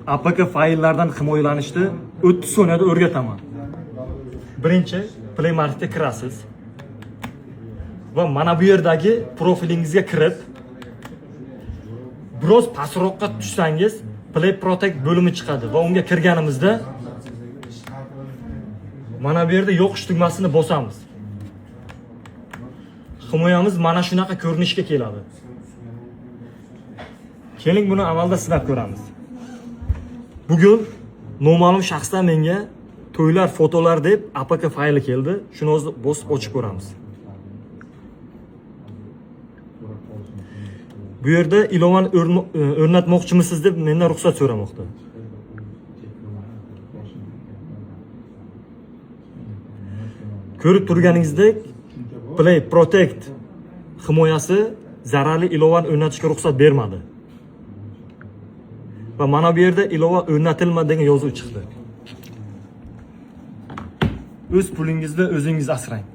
APK fayllardan himoyalanishni 30 soniyada o'rgataman. Birinchi Play Marketga kirasiz. Va mana bu yerdagi profilingizga kirib, biroz pastroqqa tushsangiz, Play Protect bo'limi chiqadi va unga kirganimizda mana bu yerda yo'qish tugmasini bosamiz. Himoyamiz mana shunaqa ko'rinishga keladi. Keling buni amalda sinab ko'ramiz. Bugun noma'lum shaxsdan menga to'ylar fotolar deb APK fayli keldi. Shuni o'zi bosib ochib ko'ramiz. Bu yerda ilovani o'rnatmoqchimisiz deb mendan ruxsat so'ramoqda. Ko'rib turganingizdek, Play Protect himoyasi zararli ilovani o'rnatishga ruxsat bermadi. Va mana bu yerda ilova o'rnatilmadi degan yozuv chiqdi. O'z pulingizni o'zingiz asrang.